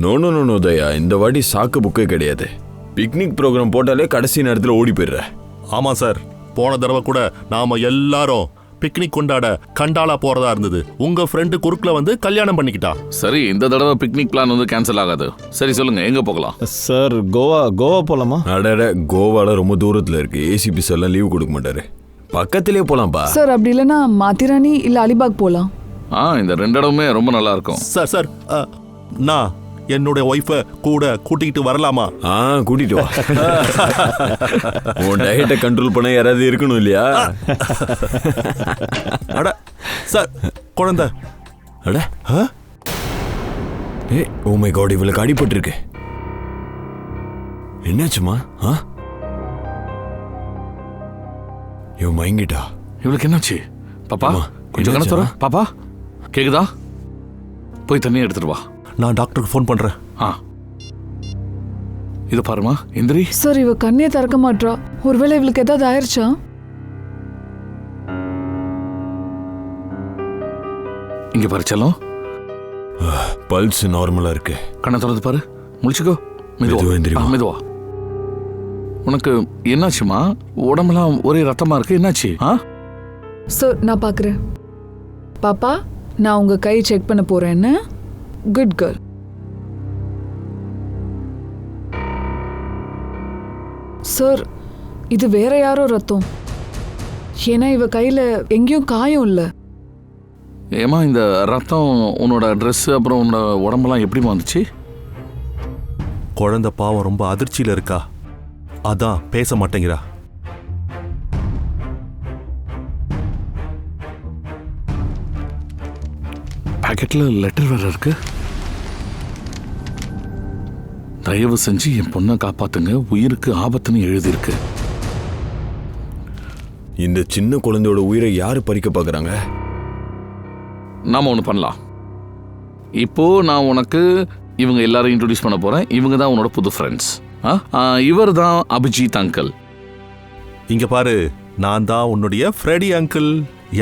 No தயா, இந்த வாட்டி சாக்கு புக்கே கிடையாது. பிக்னிக் ப்ரோக்ராம் போட்டாலே கடைசி நேரத்தில் ஓடி போயிடுற. ஆமா சார், போன தடவை கூட நாம எல்லாரும் பிக்னிக் கொண்டாட கண்டாலா போறதா இருந்தது. உங்க ஃப்ரெண்டு குறுக்குல வந்து கல்யாணம் பண்ணிக்கிட்டா. சரி, இந்த தடவை பிக்னிக் பிளான் வந்து கேன்சல் ஆகாது. சரி சொல்லுங்க, எங்க போகலாம்? சார் கோவா போலாமா? அடட, கோவால ரொம்ப தூரத்துல இருக்கு. ஏசிபிஸ் எல்லாம் லீவ் கொடுக்க மாட்டாரு. பக்கத்திலே போலாம்பா. சார் அப்படி இல்லைன்னா மாத்திராணி இல்ல அலிபாக் போலாம். இந்த 2 இடமுமே ரொம்ப நல்லா இருக்கும். சார் நான் என்னுடைய ஒய்ஃபை கூட கூட்டிகிட்டு வரலாமா? கூட்டிட்டு வா. உன் டயட்டை கண்ட்ரோல் பண்ண யாராவது இருக்கணும் இல்லையா? அட சார், குழந்தை. அட ஓ மை காட், இவளுக்கு அடிபட்டு இருக்கு. என்னாச்சுமா? இவ மயங்கிட்டா. இவளுக்கு என்னாச்சு? பாப்பா கொஞ்சம் கண்ண தர. பாப்பா கேக்குதா? போய் தண்ணி எடுத்துட்டு வா. நான் டாக்டருக்கு ஃபோன் பண்றேன். இது பாருமா, இந்திரி. சார் இவ கண்ணே திறக்க மாட்டா. ஒருவேளை இவளுக்கு ஏதாவது ஆயிருச்சா? இங்க பாரு செல்லம், பல்ஸ் நார்மலா இருக்கு. கண்ணை திறந்து பாரு, முழிச்சுக்கோ. மெதுவா. உனக்கு என்னாச்சுமா? உடம்பெல்லாம் ஒரே ரத்தமா இருக்கு. என்னாச்சு? சார் நான் பாக்குறேன். பாப்பா, நான் உங்க கை செக் பண்ண போறேன்னு. Good girl. சார் இது வேற யாரோ ரத்தம். ஏன்னா இவ கையில எங்கேயும் காயம் இல்ல. ஏமா இந்த ரத்தம் உன்னோட ட்ரெஸ் அப்புறம் உன்னோட உடம்பெல்லாம் எப்படிமா வந்துச்சு? குழந்தை பாவம் ரொம்ப அதிர்ச்சியில இருக்கா, அதான் பேச மாட்டேங்கிறா. பாக்கெட்ல லெட்டர் வேற இருக்கு. தயவு செஞ்சு என் பொண்ணை காப்பாத்துங்க, உயிருக்கு ஆபத்துன்னு எழுதியிருக்கு. இந்த சின்ன குழந்தையோட உயிரை யாரு பறிக்க பாக்குறாங்க? நாம ஒன்று பண்ணலாம். இப்போ நான் உனக்கு இவங்க எல்லாரும் இன்ட்ரோடியூஸ் பண்ண போறேன். இவங்க தான் உன்னோட புது ஃப்ரெண்ட்ஸ். இவர் தான் அபிஜித் அங்கிள். இங்க பாரு, நான் தான் உன்னுடைய ஃப்ரெடி அங்கிள்.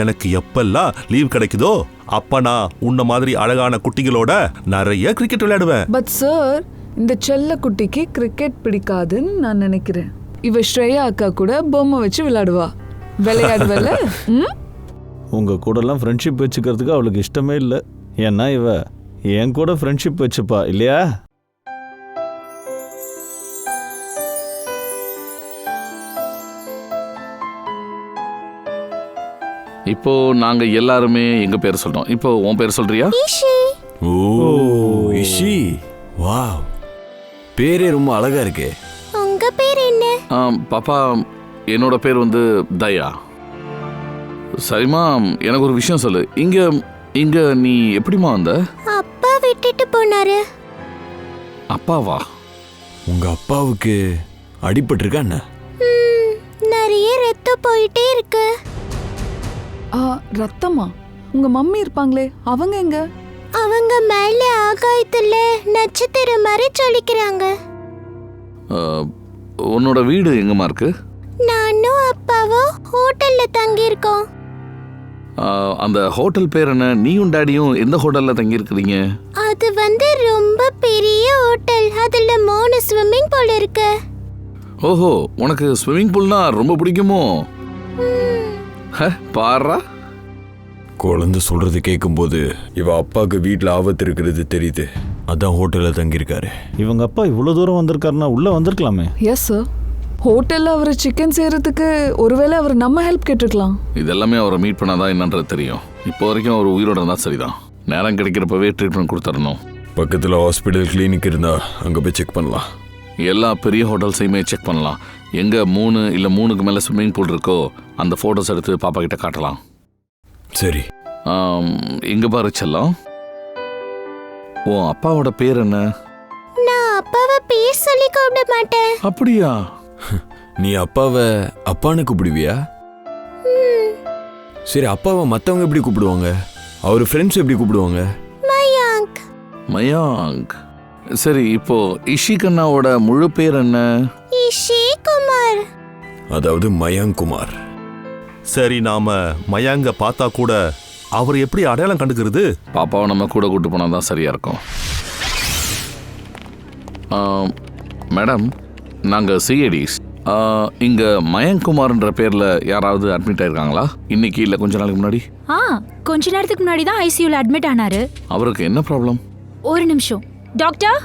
எனக்கு எப்பெல்லாம் லீவ் கிடைக்குதோ அப்ப நான் உன்ன மாதிரி அழகான குட்டிகளோட நிறைய கிரிக்கெட் விளையாடுவேன். பட் சார், இந்த செல்ல குட்டிக்கு கிரிக்கெட் பிடிக்காதுன்னு நான் நினைக்கிறேன். இவ ஸ்ரேயா அக்கா கூட பொம்மை வச்சு விளையாடுவா. விளையாடுவல? உங்க கூட எல்லாம் ஃப்ரெண்ட்ஷிப் வச்சுக்கிறதுக்கு அவளுக்கு இஷ்டமே இல்லை. ஏன்னா இவ என் கூட ஃப்ரெண்ட்ஷிப் வச்சுப்பா இல்லையா? இப்போ நாங்க எல்லாருமே எங்க பேர் சொல்றோம். இப்போ உன் பேர் சொல்றியா? ஓ இஷி. வாவ், பேரே ரொம்ப அழகா இருக்கு. உங்க பேர் என்ன? பாப்பா, என்னோட பேர் வந்து தயா. சரிம்மா, எனக்கு ஒரு விஷயம் சொல்லு. இங்க நீ எப்படிமா வந்த? அப்பா விட்டுட்டு போனாரு. அப்பாவா? உங்க அப்பாவுக்கு அடிபட்டு இருக்கா என்ன? நிறைய ரத்தம் போயிட்டே இருக்கு. ரத்தமா? உங்க மம்மி இருப்பாங்களே, அவங்க எங்க? அவங்க மேல ஆகாயத்துல நட்சத்திரம் மாதிரி சொல்லிக்கிறாங்க. உன்னோட வீடு எங்கம்மா இருக்கு? நானும் அப்பாவும் ஹோட்டல்ல தங்கி இருக்கோம். அந்த ஹோட்டல் பேர் என்ன? நீயும் டாடியும் எந்த ஹோட்டல்ல தங்கி இருக்கிறீங்க? அது வந்து ரொம்ப பெரிய ஹோட்டல். அதுல 3 ஸ்விம்மிங் பூல் இருக்கு. ஓஹோ, உனக்கு ஸ்விம்மிங் பூல்னா ரொம்ப பிடிக்குமோ? பாரா, குழந்தை சொல்றது கேட்கும்போது இவ அப்பாவுக்கு வீட்டில் ஆபத்து இருக்கிறது தெரியுது. அதான் ஹோட்டல்ல தங்கியிருக்காரு. இவங்க அப்பா இவ்வளவு தூரம் வந்திருக்காருன்னா உள்ள வந்திருக்கலாமே. எஸ் சார், ஹோட்டல்ல அவர் சிக்கன் செய்யறதுக்கு ஒருவேளை அவர் நம்ம ஹெல்ப் கேட்டிருக்கலாம். இதெல்லாமே அவரை மீட் பண்ணாதான் என்னன்றது தெரியும். இப்போ வரைக்கும் அவர் உயிரோட இருந்தா சரிதான். நேரம் கிடைக்கிறப்பவே ட்ரீட்மெண்ட் கொடுத்துடணும். பக்கத்தில் ஹாஸ்பிட்டல் கிளினிக் இருந்தா அங்க போய் செக் பண்ணலாம். எல்லா பெரிய ஹோட்டல்ஸையுமே செக் பண்ணலாம். எங்க 3 இல்ல 3க்கு மேல ஸ்விம்மிங் பூல் இருக்கோ அந்த போட்டோஸ் எடுத்து பாப்பா கிட்ட காட்டலாம். சரி. இங்க பாரு செல்லம், உன் அப்பாவோட பேர் என்ன? நான் அப்பாவை பேர் சொல்லி கூப்பிட மாட்டேன். அப்படியா? நீ அப்பாவை அப்பான்னு கூப்பிடுவியா? சரி, அப்பாவை மத்தவங்க எப்படி கூப்பிடுவாங்க? அவர் ஃப்ரெண்ட்ஸ் எப்படி கூப்பிடுவாங்க? மயாங்க். மயாங்க். சரி, இப்போ இஷி கண்ணாவோட முழு பேர் என்ன? இஷி குமார். அதாவது மயாங்க் குமார். சரி, நாம மயாங்க பார்த்தா கூட அவர் எப்படி அடையாளம் கண்டுக்கிறது? பாப்பாவை நம்ம கூட கூட்டு போனா தான் சரியா இருக்கும். மேடம் நாங்கள் சிஐடிஸ். இங்கே மயன்குமார்ன்ற பேரில் யாராவது அட்மிட் ஆயிருக்காங்களா இன்னைக்கு இல்லை கொஞ்ச நாளைக்கு முன்னாடி? கொஞ்ச நேரத்துக்கு முன்னாடி தான் ஐசியூல அட்மிட் ஆனாரு. அவருக்கு என்ன ப்ராப்ளம்? ஒரு நிமிஷம். டாக்டர்.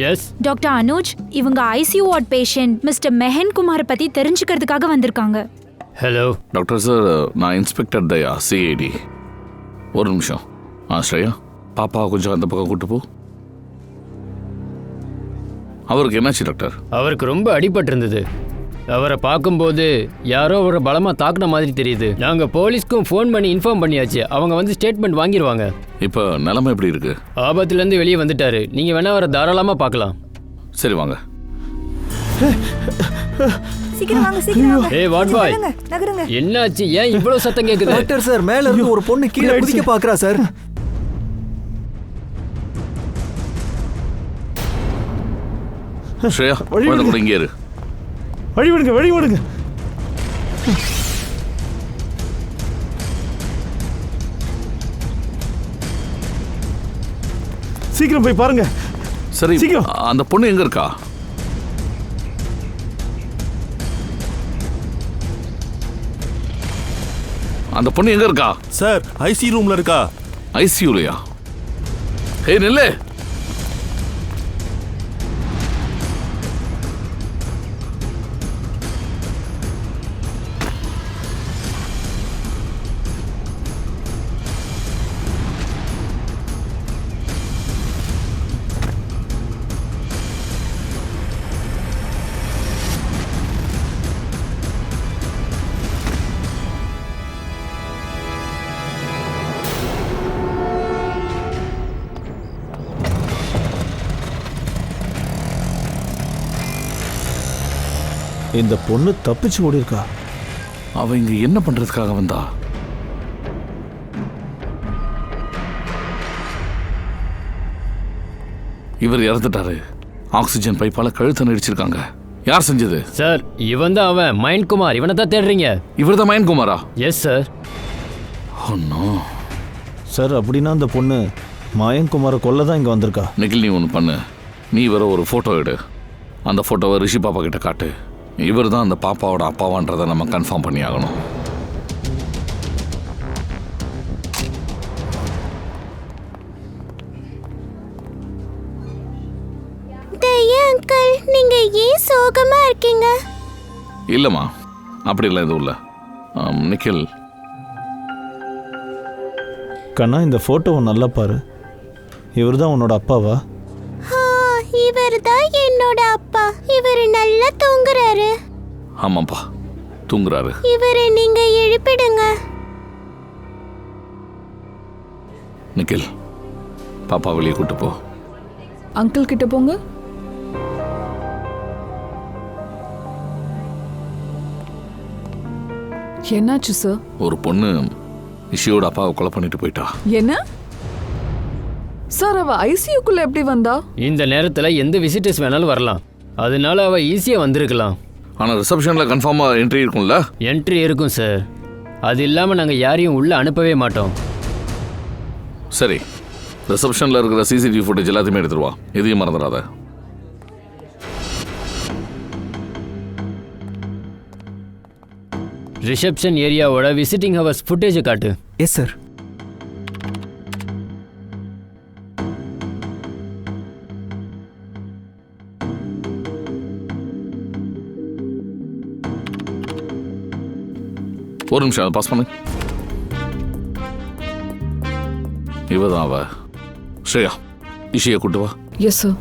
எஸ் டாக்டர் அனுஜ், இவங்க ஐசியூ வார்ட் பேஷண்ட் மிஸ்டர் மெஹன்குமார் பத்தி தெரிஞ்சுக்கிறதுக்காக வந்திருக்காங்க. ஹலோ டாக்டர் சார், நான் இன்ஸ்பெக்டர் தயா, சிஐடி. ஒரு நிமிஷம். ஸ்ரேயா, பாப்பாவை கொஞ்சம் அந்த பக்கம் கூட்டு போ. அவருக்கு என்னாச்சு டாக்டர்? அவருக்கு ரொம்ப அடிபட்டிருந்தது. அவரை பார்க்கும்போது யாரோ ஒரு பலமா தாக்குன மாதிரி தெரியுது. நாங்க போலீஸ்க்கும் ஃபோன் பண்ணி இன்ஃபார்ம் பண்ணியாச்சு. அவங்க வந்து ஸ்டேட்மெண்ட் வாங்கிடுவாங்க. இப்போ நிலைமை எப்படி இருக்கு? ஆபத்துல இருந்து வெளியே வந்துட்டாரு. நீங்க வேணா அவரை தாராளமா பார்க்கலாம். சரி வாங்க. சீக்கிரம் வாங்க, சீக்கிரம் வாங்க. ஏய் வாட் பாய், நகருங்க. என்னாச்சு? ஏன் இவ்வளவு சத்தம் கேக்குது? டாக்டர் சார், மேல இருந்து ஒரு பொண்ணு கீழே குதிக்க பாக்குறா சார். ஸ்ரேயா, குழந்தை கூட இங்கே இரு. வழி விடுங்க, வழி விடுங்க. சீக்கிரம் போய் பாருங்க. சரி, சீக்கிரம். அந்த பொண்ணு எங்க இருக்கா? அந்த பொண்ணு எங்க இருக்கா? சார் ஐசி ரூம்ல இருக்கா. ஐசியூலையா? ஏய் நில்லு. இந்த பொண்ணு தப்பிச்சு ஓடி இருக்கா. அவ இங்க என்ன பண்றதுக்காக வந்தா? இவர் இறந்துட்டாரு. ஆக்சிஜன் பைப்பால கழுத்தை நடிச்சிருக்காங்க. யார் செஞ்சது? சார் இவன் தான் அவன், மயன்குமார். இவனை தான் தேடுறீங்க. இவர் தான் மயன்குமாரா? Yes sir. சார் அப்படின்னா அந்த பொண்ணு மயன்குமாரை கொல்ல தான் இங்க வந்திருக்கா. நிகில், நீ ஒன்று பண்ணு. நீ வேற ஒரு ஃபோட்டோ எடு. அந்த ஃபோட்டோவை ரிஷி பாப்பா கிட்ட காட்டு. இவர் தான் அந்த பாப்பாவோட அப்பாவான்றதை நம்ம கன்ஃபார்ம் பண்ணி ஆகணும். தயா அங்கிள், நீங்க ஏன் சோகமா இருக்கீங்க? இல்லைம்மா, அப்படிலாம் எதுவும் இல்லை. நிக்கில், கண்ணா இந்த ஃபோட்டோவை நல்லா பாரு. இவர் தான் உன்னோட அப்பாவா? இவர் தான் என்னோட அப்பா. இவர் நல்லா தூங்குறாரு. ஆமாப்பா, தூங்குறாரு. இவரை நீங்க எழுப்பிடுங்க. நிக்கில், பாப்பா வெளியே கூட்டு போ. அங்கிள் கிட்ட போங்க. என்னாச்சு சார்? ஒரு பொண்ணு இஷியோட அப்பாவை கொலை பண்ணிட்டு போயிட்டா. என்ன சார், அவ ஐசியூக்குள்ள எப்படி வந்தா? இந்த நேரத்துல எந்த விசிட்டர்ஸ் வேணாலும் வரலாம். அதனால அவ ஈஸியா வந்திருக்கலாம். ஆனால் ரிசப்ஷனில் கன்ஃபார்மாக என்ட்ரி இருக்கும்ல? என்ட்ரி இருக்கும் சார். அது இல்லாமல் நாங்கள் யாரையும் உள்ளே அனுப்பவே மாட்டோம். சரி, ரிசப்ஷனில் இருக்கிற சிசிடிவி ஃபுட்டேஜ் எல்லாத்தையுமே எடுத்துருவா. எதையும் மறந்துடாத. ரிசப்ஷன் ஏரியாவோட விசிட்டிங் ஹவர்ஸ் ஃபுட்டேஜை காட்டு. Yes sir. ஒரு நிமிஷம், அதை பாஸ் பண்ணு. இவதான் அவ. ஸ்ரேயா, இஷியை கூட்டு வா. Yes sir.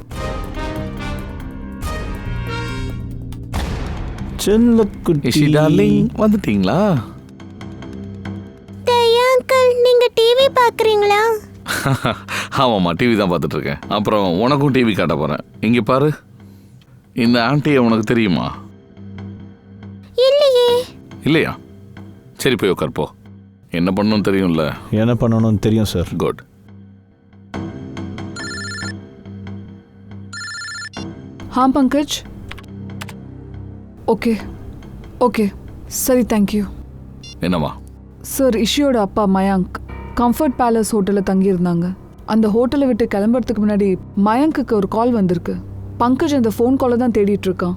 இஷி டார்லிங், வந்துட்டீங்களா? தயா அங்கிள், நீங்க டிவி பாக்குறீங்களா? ஆமாம்மா, டிவி தான் பார்த்துட்டு இருக்கேன். அப்புறம் உனக்கும் டிவி காட்ட போறேன். இங்க பாரு, இந்த ஆண்டியை உனக்கு தெரியுமா? இல்லையே. இல்லையா? சரி, போய் உட்கார் போ. என்ன பண்ணணும்னு தெரியும்ல? என்ன பண்ணணும்னு தெரியும் சார். குட். हाँ पंकज, ஓகே ஓகே சரி, தேங்க்யூ. என்னம்மா? சார், இஷியோட அப்பா மயாங்க் கம்ஃபர்ட் பேலஸ் ஹோட்டலில் தங்கியிருந்தாங்க. அந்த ஹோட்டலை விட்டு கிளம்புறதுக்கு முன்னாடி மயங்குக்கு ஒரு கால் வந்திருக்கு. பங்கஜ் அந்த ஃபோன் காலை தான் தேடிட்டு இருக்கான்.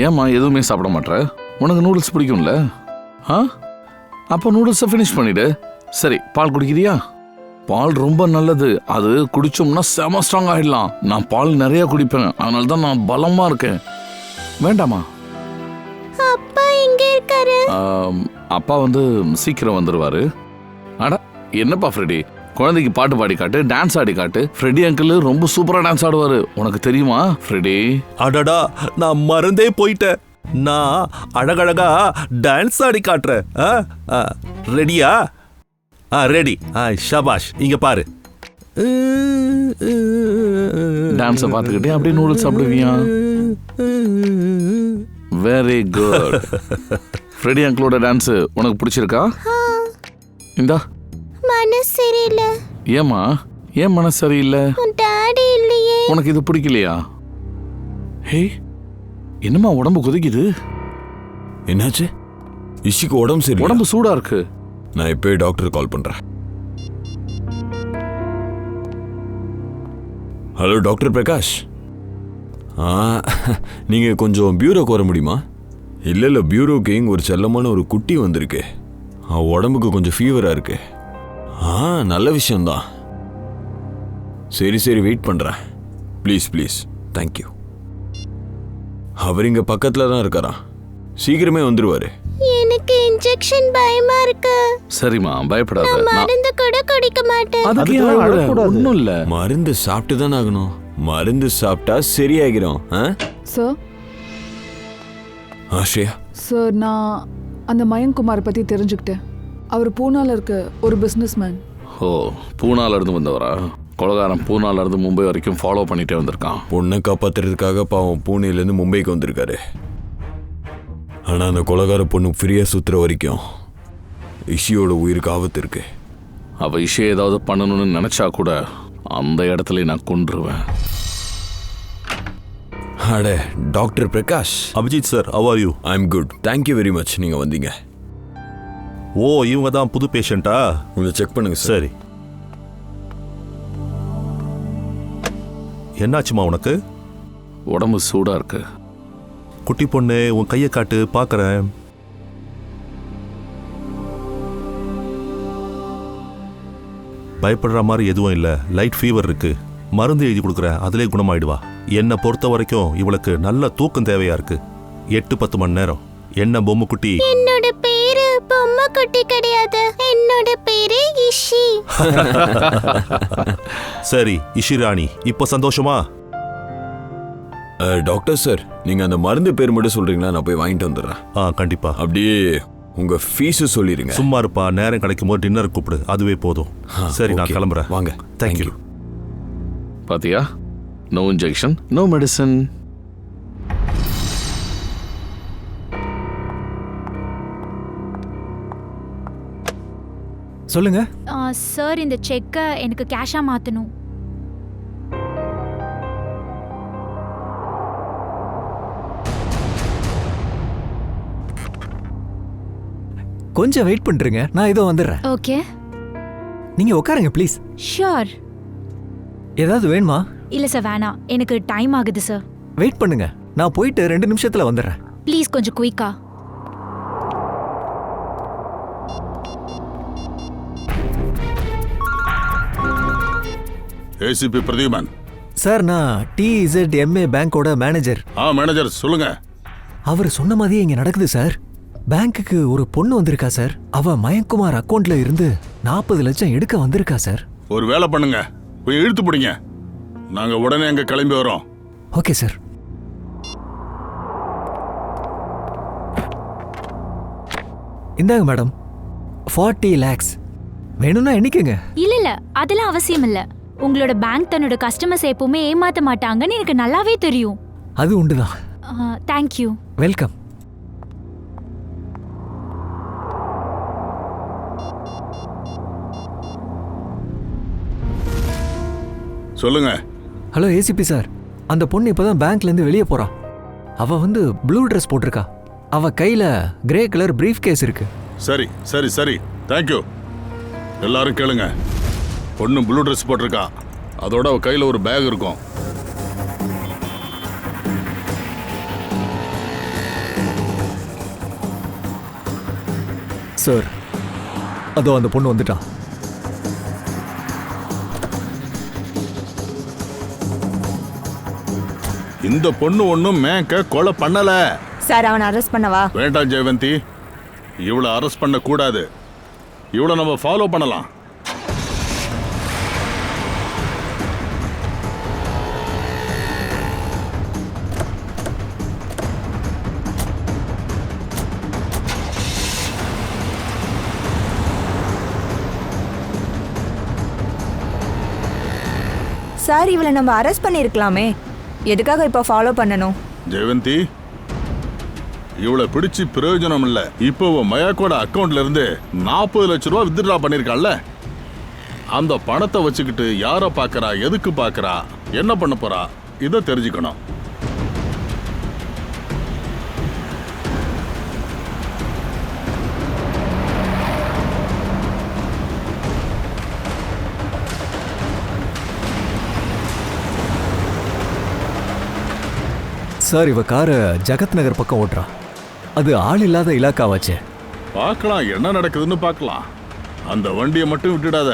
ஏம்மா எதுவுமே சாப்பிட மாட்டேற? உனக்கு நூடுல்ஸ் பிடிக்கும்ல? ஆ, அப்போ நூடுல்ஸை ஃபினிஷ் பண்ணிடு. சரி, பால் குடிக்கிறியா? பால் ரொம்ப நல்லது. அது குடிச்சோம்னா செம ஸ்ட்ராங் ஆகிடலாம். நான் பால் நிறைய குடிப்பேன், அதனால தான் நான் பலமா இருக்கேன். வேண்டாமா? அப்பா எங்க இருக்காரு? அப்பா வந்து சீக்கிரம் வந்துருவாரு. அட என்னப்பா ஃப்ரெடி, குழந்தைக்கு பாட்டு பாடி காட்டு, டான்ஸ் ஆடி காட்டு. ஃப்ரெடி அங்கிள் ரொம்ப சூப்பரா டான்ஸ் ஆடுவாரு, உனக்கு தெரியுமா ஃப்ரெடி? அடடா, நான் மறந்தே போயிட்டேன். நான் அழகழகா டான்ஸ் ஆடி காட்டுறேன். ரெடியா? ரெடி. ஷபாஷ், இங்க பாரு. டான்ஸை பார்த்துக்கிட்டே அப்படியே நூடுல்ஸ் சாப்பிடுவியா? Very good. ஃப்ரெடி அங்கிளோட டான்ஸ் உனக்கு பிடிச்சிருக்கா? இந்தா. மனசு சரியில்லை. ஏமா, ஏன் மனசு சரியில்லை? டாடி இல்லையே. உனக்கு இது பிடிக்கலையா? ஹே, என்னம்மா உடம்பு கொதிக்குது? என்னாச்சு? இஷிக்கு உடம்பு சரி, உடம்பு சூடா இருக்கு. நான் இப்போயே டாக்டர் கால் பண்றேன். Hello doctor Prakash. நீங்க கொஞ்சம் பியூரோக்கு வர முடியுமா? இல்லை பியூரோக்கு இங்கே ஒரு செல்லமான ஒரு குட்டி வந்திருக்கு. உடம்புக்கு கொஞ்சம் ஃபீவரா இருக்கு. நல்ல விஷயம்தான். சரி வெயிட் பண்றேன். Please thank you. அவர் இங்க பக்கத்துல தான் இருக்காரா, சீக்கிரமே வந்துருவாரு. எனக்கு இன்ஜெக்ஷன் பயமா இருக்கு. சரிம்மா, பயப்படாத. மருந்து கூட குடிக்க மாட்டேன். அதுக்கு ஒன்றும் இல்ல. மருந்து சாப்பிட்டு தான் ஆகணும். மருந்து சாப்பிட்டா சரியாகிறோம். சார் ஆஷியா சார், நான் அந்த மயங்குமாரை பத்தி தெரிஞ்சுக்கிட்டேன். அவர் பூனால இருக்க ஒரு பிசினஸ் மேன். ஓ, பூனால இருந்து வந்தவரா? கொலகாரன் பூனால இருந்து மும்பை வரைக்கும் ஃபாலோ பண்ணிட்டே வந்திருக்கான். பொண்ணை காப்பாத்துறதுக்காக பாவம் பூனேலேருந்து மும்பைக்கு வந்திருக்காரு. ஆனால் அந்த கொலகார பொண்ணு ஃப்ரீயாக சுற்றுற வரைக்கும் இஷியோட உயிருக்கு ஆபத்து இருக்கு. அவ இஷை ஏதாவது பண்ணணும்னு நினைச்சா கூட அந்த இடத்துல நான் கொன்றுவேன். அட doctor Prakash. Abhijit sir, how are you? I am good, thank you very much. நீங்கள் வந்தீங்க. ஓ, இவங்க தான் புது பேஷண்ட்டா? கொஞ்சம் செக் பண்ணுங்க சார். சரி. என்னாச்சுமா உனக்கு? உடம்பு சூடா இருக்கு. குட்டி பொண்ணு, உன் கையை காட்டு பார்க்கறேன். பயப்படுற மாதிரி எதுவும் இல்லை. லைட் ஃபீவர் இருக்கு. மருந்து எழுதி கொடுக்குறேன், அதிலே குணமாயிடுவா. என்னை பொறுத்த வரைக்கும் இவளுக்கு நல்ல தூக்கம் தேவையா இருக்கு. 8-10 மணி நேரம். என்ன பொம்மை குட்டி? என்னோட பேரு பொம்மை குட்டி கிடையாது. என்னோட பேரு இஷி. சரி இஷிராணி, இப்போ சந்தோஷமா? டாக்டர் சார், நீங்கள் அந்த மருந்து பேர் மட்டும் சொல்கிறீங்களா? நான் போய் வாங்கிட்டு வந்துடுறேன். கண்டிப்பா. அப்படியே உங்கள் ஃபீஸு சொல்லிடுங்க. சும்மா இருப்பா, நேரம் கிடைக்கும் போது டின்னர் கூப்பிடு, அதுவே போதும். சரி, நான் கிளம்புறேன். வாங்க. தேங்க்யூ. பாத்தியா, நோ இன்ஜெக்ஷன், நோ மெடிசன். சொல்லுங்க சார், இந்த செக்கை எனக்கு கேஷா மாத்தணும். கொஞ்சம் வெயிட் பண்றீங்க, நான் இதோ வந்துடுறேன். ஓகே, நீங்க உட்காருங்க ப்ளீஸ். ஷூர். ஏதாவது வேணுமா? இல்ல சார், வேணாம். எனக்கு டைம் ஆகுது சார். வெயிட் பண்ணுங்க, நான் போயிட்டு 2 நிமிஷத்துல வந்துடுறேன். ப்ளீஸ் கொஞ்சம் குயிக்கா. ஏசிபி பிரதீபன் சார், நான் TZMA பேங்கோட மேனேஜர். மேனேஜர் சொல்லுங்க. அவர் சொன்ன மாதிரியே இங்க நடக்குது சார். பேங்க்குக்கு ஒரு பொண்ணு வந்திருக்கா சார். அவ மயங்குமார் அக்கவுண்ட்ல இருந்து 40 லட்சம் எடுக்க வந்திருக்கா சார். ஒரு வேலை பண்ணுங்க, போய் இழுத்து பிடிங்க. நாங்க உடனே அங்க கிளம்பி வரோம். Okay sir. இந்தாங்க மேடம், 40 lakhs. வேணும்னா எண்ணிக்கங்க. இல்ல, அதெல்லாம் அவசியம் இல்ல. உங்களோட பேங்க் தன்னோட கஸ்டமர்ஸ் எப்பவுமே ஏமாத்த மாட்டாங்கன்னு எனக்கு நல்லாவே தெரியும். அது உண்டுதான். தேங்க்யூ. வெல்கம். சொல்லுங்க. ஹலோ ஏசிபி சார், அந்த பொண்ணு இப்பதான் பேங்க்ல இருந்து வெளியே போறா. அவ ப்ளூ ட்ரெஸ் போட்டிருக்கா. அவ கையில கிரே கலர் பிரீஃப் கேஸ் இருக்கு. சரி சரி சரி, தேங்க்யூ. எல்லாரும் கேளுங்க. பொண்ணு ப்ளூ ட்ரெஸ் போட்டிருக்கா, அதோட அவ கையில் ஒரு பேக் இருக்கும். சார், அதோ அந்த பொண்ணு வந்துட்டா. இந்த பொண்ணு ஒன்றும் மேக்க கொலை பண்ணல. சார், அவனை அரெஸ்ட் பண்ணவா? வேண்டாம் ஜெயவந்தி, இவளை அரெஸ்ட் பண்ண கூடாது. இவளை நம்ம ஃபாலோ பண்ணலாம். சார், இவளை நம்ம அரெஸ்ட் பண்ணியிருக்கலாமே, எதுக்காக இப்போ ஃபாலோ பண்ணணும்? ஜெயவந்தி, இவளை பிடிச்சு பிரயோஜனம் இல்ல. இப்போ மயாக்கோட அக்கௌண்ட்ல இருந்து 40 லட்சம் ரூபாய் வித்ட்ரா பண்ணிருக்காள்ல, அந்த பணத்தை வச்சுக்கிட்டு யார பாக்குறா, எதுக்கு பாக்குறா, என்ன பண்ண போறா, இதை தெரிஞ்சுக்கணும். சார், இவ காரை ஜகத் நகர் பக்கம் ஓட்டுறா. அது ஆள் இல்லாத இலாக்காவாச்சே. பார்க்கலாம், என்ன நடக்குதுன்னு பார்க்கலாம். அந்த வண்டியை மட்டும் விட்டுடாத.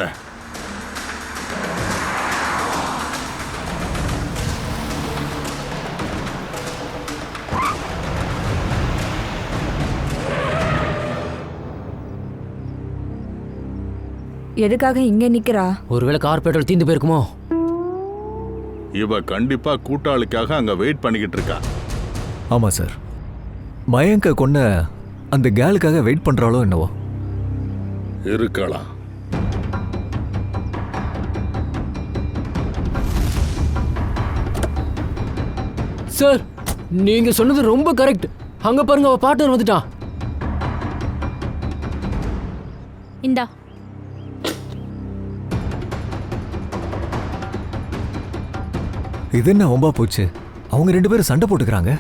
எதுக்காக இங்க நிக்கிறா? ஒருவேளை கார் பெட்ரோல் தீந்து போயிருக்குமோ? இவ கண்டிப்பா கூட்டாளிக்காக அங்க வெயிட் பண்ணிக்கிட்டு இருக்கா. ஆமா சார், மயங்க கொன்ன அந்த கேளுக்காக வெயிட் பண்றாளோ என்னவோ. இருக்கலாம். சார், நீங்க சொன்னது ரொம்ப கரெக்ட். அங்க பாருங்க, அவ பார்ட்னர் வந்துட்டான். இந்தா. இது என்ன ஒம்பா போச்சு? அவங்க 2 பேரும் சண்டை போட்டுக்கிறாங்க.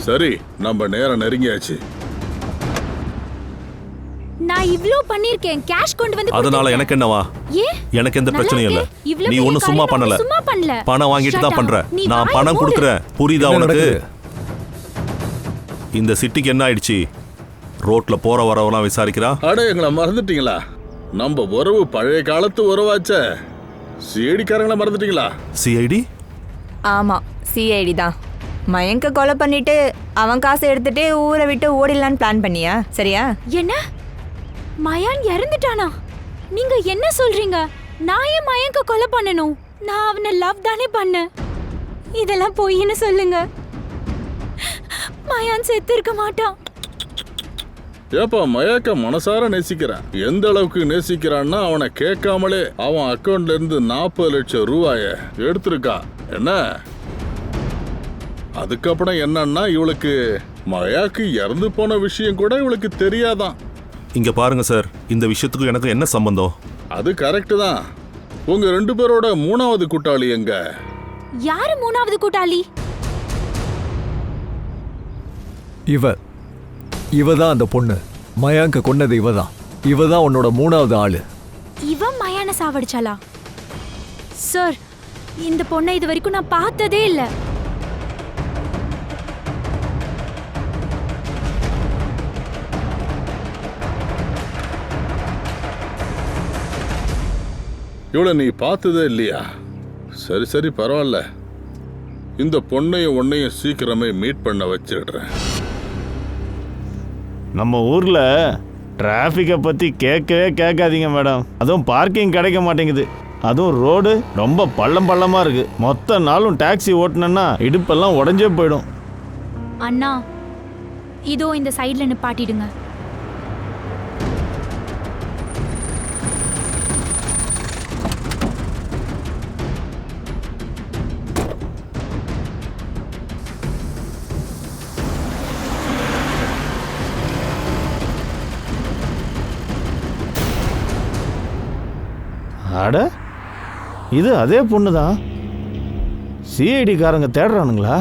சரி, நம்ம நேரம் நெருங்கியாச்சு. நான் இவ்ளோ பண்ணிருக்கேன், கேஷ் கொண்டு வந்து அதனால எனக்கு என்னவா? எனக்கு எந்த பிரச்சனையும் இல்ல. நீ ஒன்னும் சும்மா பண்ணல. பணம் வாங்கிட்டு தான் பண்ற. நான் பணம் கொடுக்குறேன், புரியுதா உனக்கு? இந்த சிட்டிக்கு என்ன ஆயிடுச்சு? ரோட்ல போற வரவெல்லாம் விசாரிக்கிறா. அட, எங்களை மறந்துட்டீங்களா? நம்ம உறவு பழைய காலத்து உறவாச்சே. சிஐடிக்காரங்களை மறந்துட்டீங்களா? சிஐடி? ஆமா, சிஐடி தான். மயங்க கொலை பண்ணிட்டு அவன் காசை எடுத்துட்டு ஊரை விட்டு ஓடிடலான்னு பிளான் பண்ணியா? சரியா? என்ன, மயான் இறந்துட்டானா? நீங்க என்ன சொல்றீங்க? நான் ஏன் மயங்க கொலை பண்ணணும்? நான் அவனை லவ் தானே பண்ணேன். இதெல்லாம் பொய்ன்னு சொல்லுங்க. மயான் செத்து இருக்க மாட்டான். ஏப்பா, மயாக்க மனசார நேசிக்கிறான். எந்த அளவுக்கு நேசிக்கிறான்னா, அவனை கேட்காமலே அவன் அக்கௌண்ட்ல இருந்து 40 லட்சம் ரூபாய எடுத்திருக்கா. என்ன அதுக்கப்புறம் என்னன்னா, இவளுக்கு மயாக்கு இறந்து போன விஷயம் கூட இவளுக்கு தெரியாதான். இங்க பாருங்க சார், இந்த விஷயத்துக்கு எனக்கு என்ன சம்பந்தம்? அது கரெக்ட் தான். உங்க 2 பேரோட 3வது கூட்டாளி எங்க? யாரு 3வது கூட்டாளி? இவதான் அந்த பொண்ணு. மயாங்க கொன்னது இவதான். இவதான் உன்னோட 3வது ஆளு. இவன் மயான சாவடிச்சாளா? சார், இந்த பொண்ணை இது வரைக்கும் நான் பார்த்ததே இல்ல. இவளை நீ பார்த்ததே இல்லையா? சரி சரி, பரவாயில்ல. இந்த பொண்ணையும் உன்னையும் சீக்கிரமே மீட் பண்ண வச்சிடுறேன். நம்ம ஊரில் டிராஃபிக்கை பற்றி கேட்கவே கேட்காதீங்க மேடம். அதுவும் பார்க்கிங் கிடைக்க மாட்டேங்குது. அதுவும் ரோடு ரொம்ப பள்ளமாக இருக்குது. மொத்த நாளும் டாக்ஸி ஓட்டினேன்னா இடுப்பெல்லாம் உடஞ்சே போயிடும். அண்ணா, இதோ இந்த சைடில் நிப்பாட்டிடுங்க. அட, இது அதே பொண்ணு தான். சிஐடி காரங்க தேடுறானுங்களா?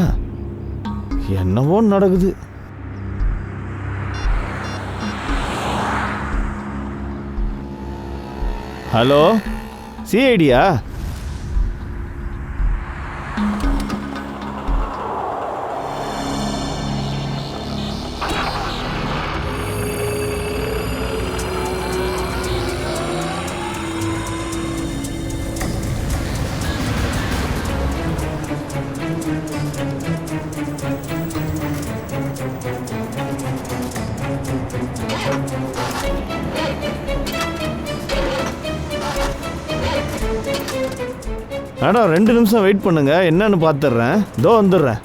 என்னவோ நடக்குது. ஹலோ, சிஐடியா? மேடம் 2 நிமிஷம் வெயிட் பண்ணுங்க, என்னன்னு பார்த்துடுறேன். இதோ வந்துடுறேன்.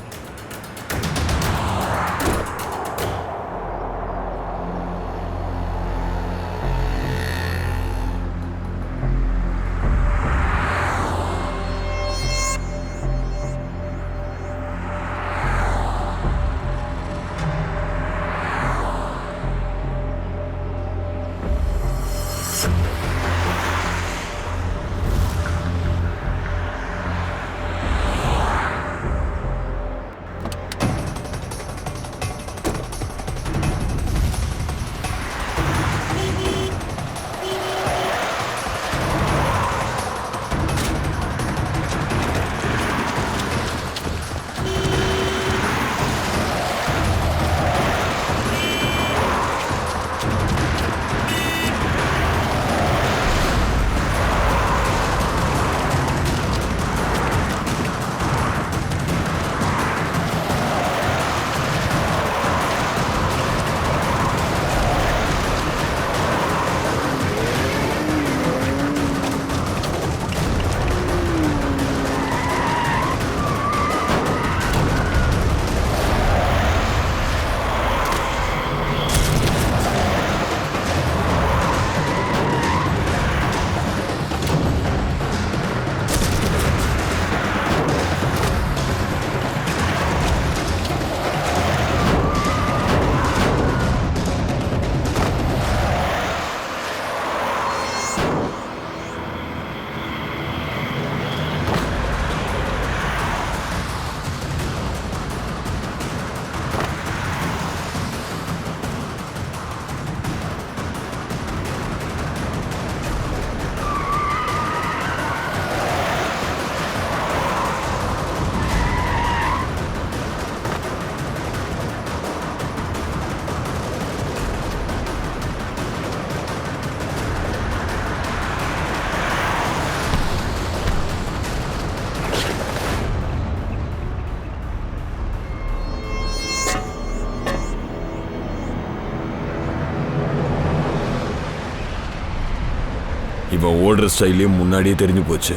இவன் ஓடுற ஸ்டைலையும் முன்னாடியே தெரிஞ்சு போச்சு.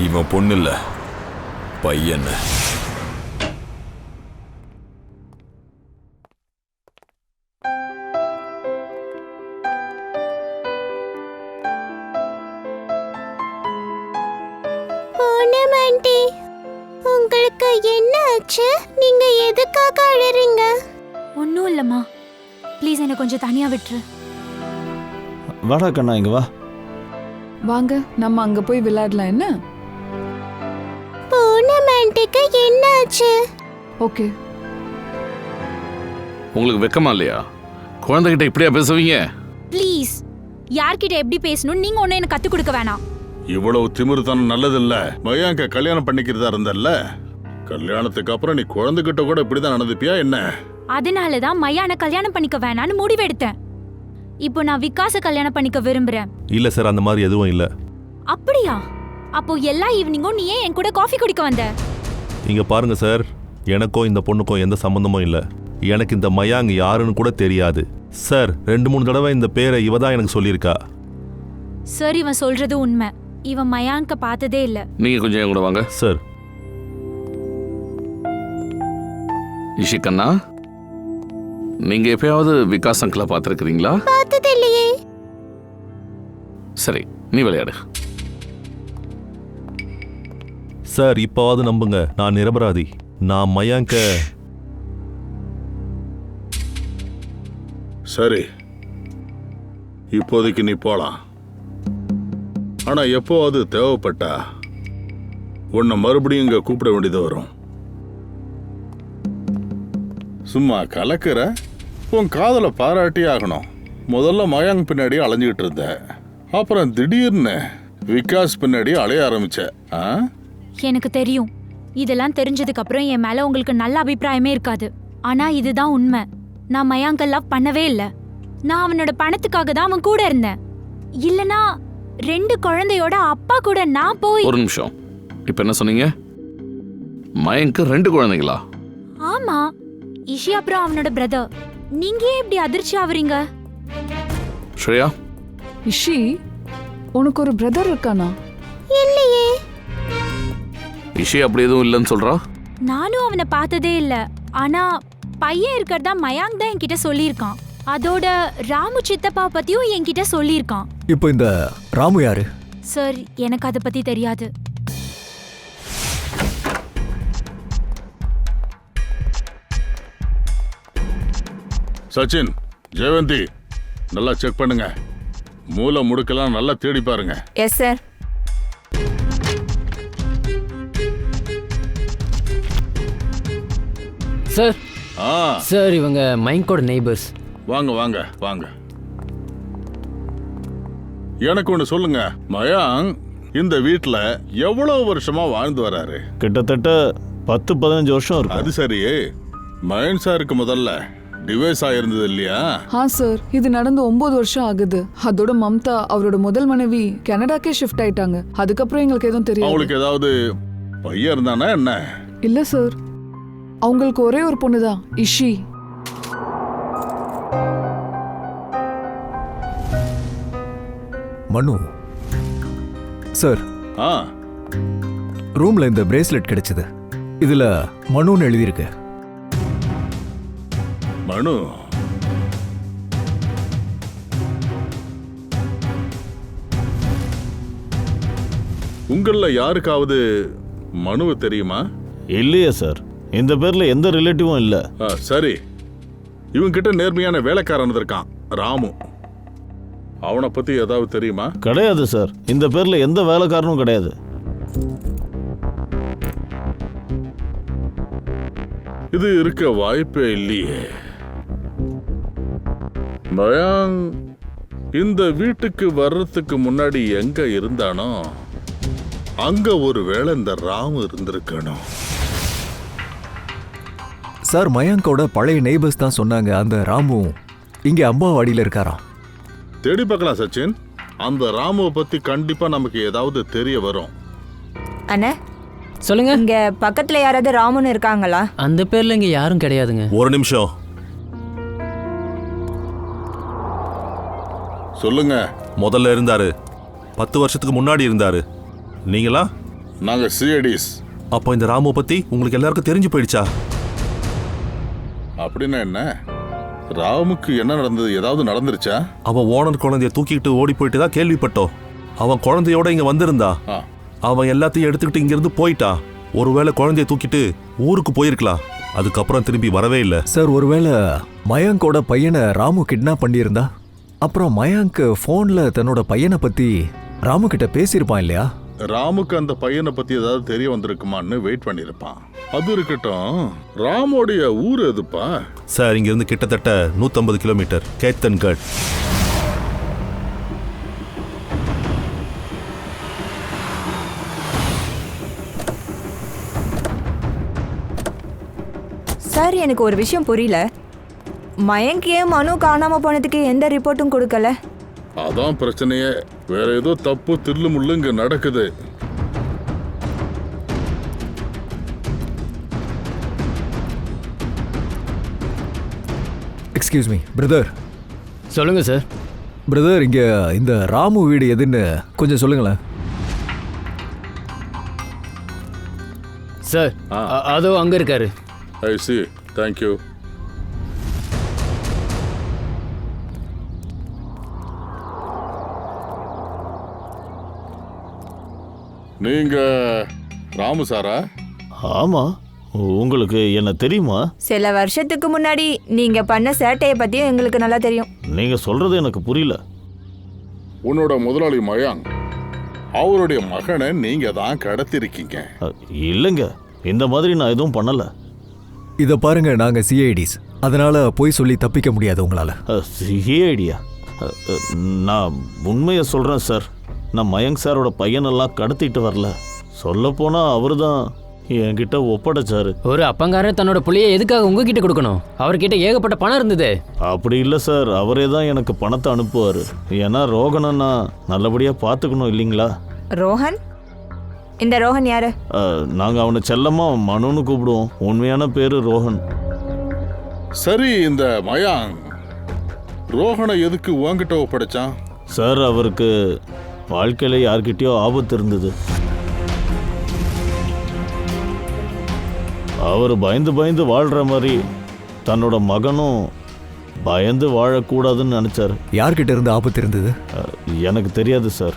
இவன் பொண்ணு இல்ல, பையன். பூனம் ஆண்டி, உங்களுக்கு என்ன ஆச்சு? நீங்க எதுக்காக அழறீங்க? ஒன்றும் இல்லைம்மா, ப்ளீஸ் என்னை கொஞ்சம் தனியாக விட்டுரு. வாடா கண்ணா, இங்க வா. வாங்க, நம்ம அங்க போய் விளையாடலாம். என்ன? பூனம் ஆண்டிக்கு என்ன ஆச்சு? ஓகே. உங்களுக்கு வெக்கமா இல்லையா? குழந்தைகிட்ட இப்படியா பேசுவீங்க? ப்ளீஸ், யார்கிட்ட எப்படி பேசணும் நீங்க ஒன்னும் எனக்கு கற்றுக் கொடுக்க வேணாம். இவ்வளவு திமிருத்தனம் நல்லதில்ல. மயாங்க கல்யாணம் பண்ணிக்கிறதா இருந்தல்ல, கல்யாணத்துக்கு அப்புறம் நீ குழந்தைகிட்ட கூட இப்படிதான் நடந்துப்பியா என்ன? அதனாலதான் மையான கல்யாணம் பண்ணிக்க வேணான்னு முடிவெடுத்தேன். இப்போ நான் விகாஸ கல்யாணம் பண்ணிக்க விரும்புறேன். இல்ல சார், அந்த மாதிரி எதுவும் இல்ல. அப்படியா? அப்போ எல்லா ஈவினிங்கும் நீ ஏன் என் கூட காஃபி குடிக்க வந்த? இங்க பாருங்க சார், எனக்கும் இந்த பொண்ணுக்கும் எந்த சம்பந்தமும் இல்ல. எனக்கு இந்த மயாங் யாருன்னு கூட தெரியாது சார். 2-3 தடவை இந்த பேரை இவ தான் எனக்கு சொல்லியிருக்கா. சார், இவன் சொல்றது உண்மை. இவன் மயாங்க பார்த்ததே இல்ல. நீங்க கொஞ்சம் என் கூட வாங்க சார். இஷிகண்ணா, நீங்க எப்பயாவது விகாஸ் அங்கிளை பார்த்துருக்கிறீங்களா? பார்த்தது இல்லையே. சரி, நீ விளையாடு. சார், இப்போவாது நம்புங்க, நான் நிரபராதி. நான் மயாங்க. சரி, இப்போதைக்கு நீ போலாம். ஆனா எப்போவாது தேவைப்பட்டா உன்னை மறுபடியும் இங்க கூப்பிட வேண்டியது வரும். சும்மா கலக்கிற, உன் காதலை பாராட்டி ஆகணும். முதல்ல மயாங்க் பின்னாடி அலைஞ்சிக்கிட்டு இருந்த, அப்புறம் திடீர்னு விகாஸ் பின்னாடி அலைய ஆரம்பிச்ச. எனக்கு தெரியும், இதெல்லாம் தெரிஞ்சதுக்கு அப்புறம் என் மேல உங்களுக்கு நல்ல அபிப்பிராயமே இருக்காது. ஆனா இதுதான் உண்மை. நான் மயாங்க லவ் பண்ணவே இல்லை. நான் அவனோட பணத்துக்காக தான் அவன் கூட இருந்தேன். இல்லனா 2 குழந்தையோட அப்பா கூட நான் போய். ஒரு நிமிஷம், இப்ப என்ன சொன்னீங்க? மயங்க்கு 2 குழந்தைங்களா? ஆமா, இஷி அப்புறம் அவனோட பிரதர். நீங்க ஏன் இப்படி அதிர்ச்சி ஆவறீங்க? ஸ்ரேயா, இஷி, உனக்கு ஒரு பிரதர் இருக்கானா? இல்லையே. இஷி அப்படி எதுவும் இல்லைன்னு சொல்றா. நானும் அவனை பார்த்ததே இல்ல. ஆனா பையன் இருக்கிறதா மயாங்க் தான் என்கிட்ட சொல்லியிருக்கான். அதோட ராமு சித்தப்பா பத்தியும் என்கிட்ட சொல்லியிருக்கான். இப்போ இந்த ராமு யாரு? சார், எனக்கு அதை பத்தி தெரியாது. சச்சின், ஜெயவந்தி, நல்லா செக் பண்ணுங்க. மூல முடுக்கெல்லாம் நல்லா தேடி பாருங்க. Yes sir. சார். ஆ சார், இவங்க மயங்கோட நெய்பர்ஸ். வாங்க வாங்க வாங்க. எனக்கு ஒன்று சொல்லுங்க, மயாங்க் இந்த வீட்டில் எவ்வளவு வருஷமா வாழ்ந்து வராரு? கிட்டத்தட்ட 10-15 வருஷம் இருக்கும். அது சரி, மயன் சாருக்கு முதல்ல டிவைஸ் ஆயிருந்தது இல்லையா? சார், இது நடந்து 9 வருஷம் ஆகுது. அதோட மம்தா அவரோட முதல் மனைவி கனடாக்கே ஷிஃப்ட் ஆயிட்டாங்க. அதுக்கப்புறம் எங்களுக்கு எதுவும் தெரியாது. அவங்களுக்கு ஏதாவது பையன் இருந்தானா என்ன? இல்ல சார், அவங்களுக்கு ஒரே ஒரு பொண்ணு தான், இஷி. மனு சார், ரூம்ல இந்த பிரேஸ்லெட் கிடைச்சது. இதுல மனுன்னு எழுதியிருக்கு. மனு? உங்கள யாருக்காவது மனுவை தெரியுமா? இல்லையே சார், இந்த பேர்ல எந்த ரிலேட்டிவும் இல்ல. சரி, இவங்க கிட்ட நேர்மையான வேலைக்காரன் இருக்கான், ராமு. அவனை பத்தி ஏதாவது தெரியுமா? கிடையாது சார், இந்த பேர்ல எந்த வேலைக்காரனும் கிடையாது. இது இருக்க வாய்ப்பே இல்லையே. மயாங்க் இந்த வீட்டுக்கு வர்றதுக்கு முன்னாடி எங்க இருந்தானோ அங்க ஒருவேளை இந்த ராமு இருந்திருக்கணும். சார், மயாங்கோட பழைய நெய்பர்ஸ் தான் சொன்னாங்க அந்த ராமு இங்க அம்பாவாடியில இருக்காராம். தேடி பார்க்கலாம் சச்சின். அந்த ராமுவை பத்தி கண்டிப்பா நமக்கு ஏதாவது தெரிய வரும். அண்ணா சொல்லுங்க. இங்க பக்கத்துல யாராவது ராமுன்னு இருக்காங்களா? அந்த பேர்ல இங்க யாரும் கிடையாதுங்க. ஒரு நிமிஷம் சொல்லுங்க. முதல்ல இருந்தாரு, 10 வருஷத்துக்கு முன்னாடி இருந்தாரு. நீங்களா? நாங்க சிஐடிஸ். அப்போ இந்த ராமுவை பத்தி உங்களுக்கு எல்லாருக்கும் தெரிஞ்சு போயிடுச்சா? அப்படின்னா என்ன? ராமுக்கு என்ன நடந்தது? ஏதாவது நடந்துருச்சா? அவன் ஓனர் குழந்தைய தூக்கிட்டு ஓடி போயிட்டு தான் கேள்விப்பட்டோம். அவன் குழந்தையோட இங்க வந்திருந்தா. அவன் எல்லாத்தையும் எடுத்துக்கிட்டு இங்க இருந்து போயிட்டான். ஒருவேளை குழந்தைய தூக்கிட்டு ஊருக்கு போயிருக்கலாம். அதுக்கப்புறம் திரும்பி வரவே இல்லை. சார், ஒருவேளை மயாங்கோட பையனை ராமு கிட்னாப் பண்ணியிருந்தா அப்புறம் மயாங்க் போன்ல தன்னோட பையனை பத்தி ராமு கிட்ட பேசியிருப்பான் இல்லையா? ராமுக்கு அந்த பையனை பத்தி ஏதாவது தெரிய வந்திருக்குமான்னு வெயிட் பண்ணிருப்பான். அது இருக்கட்டும், ராமோடைய ஊர் எதுப்பா? சார், இங்க இருந்து கிட்டத்தட்ட 150 கிலோமீட்டர், கேத்தன்கட். சார், எனக்கு ஒரு விஷயம் புரியல. மயங்க் ஏன் மனு காணாம போனதுக்கு எந்த ரிப்போர்ட்டும் கொடுக்கல? அதான் பிரச்சனையே. வேற ஏதோ தப்பு தில்லு முள்ளு இங்க நடக்குது. Excuse me brother. சொல்லுங்க சார். பிரதர், இங்க இந்த ராமு வீடு எதுன்னு கொஞ்சம் சொல்லுங்களேன். சார், அதோ அங்க இருக்காரு. ஐ சி. Thank you. நீங்க ராமு சாரா? ஆமா. உங்களுக்கு என்ன தெரியுமா? சில வருஷத்துக்கு முன்னாடி நீங்க பண்ண சேட்டையை பத்தியும் எங்களுக்கு நல்லா தெரியும். நீங்க சொல்றது எனக்கு புரியல. உன்னோட முதலாளி மயாங்க் அவருடைய மகனை நீங்க தான் கடத்திருக்கீங்க. இல்லைங்க, இந்த மாதிரி நான் எதுவும் பண்ணல. இத பாருங்க, நாங்க சிஐடிஸ், அதனால போய் சொல்லி தப்பிக்க முடியாது உங்களால. சிஐடியா? நான் உண்மையை சொல்றேன் சார். நான் மயங்க் சாரோட பையனெல்லாம் கடத்திட்டு வரல. சொல்லப்போனா அவரு தான் என்கிட்ட ஒப்படைச்சாரு. ஒரு அப்பங்காரன் தன்னோட புள்ளைய எதுக்காக உங்ககிட்ட கொடுக்கணும்? அவர்கிட்ட ஏகப்பட்ட பணம் இருந்தது. அப்படி இல்லை சார், அவரே தான் எனக்கு பணத்தை அனுப்புவார். ஏன்னா ரோகனை நான் நல்லபடியாக பார்த்துக்கணும் இல்லைங்களா? ரோஹன்? இந்த ரோஹன் யாரு? நாங்கள் அவனை செல்லமா மனுன்னு கூப்பிடுவோம். உண்மையான பேரு ரோஹன். சரி, இந்த மயாங் ரோஹனை எதுக்கு உன்கிட்ட ஒப்படைச்சான்? சார், அவருக்கு வாழ்க்கையில் யார்கிட்டயோ ஆபத்து இருந்தது. அவர் பயந்து பயந்து வாழ்கிற மாதிரி தன்னோட மகனும் பயந்து வாழக்கூடாதுன்னு நினச்சார். யார்கிட்ட இருந்து ஆபத்து இருந்தது? எனக்கு தெரியாது சார்.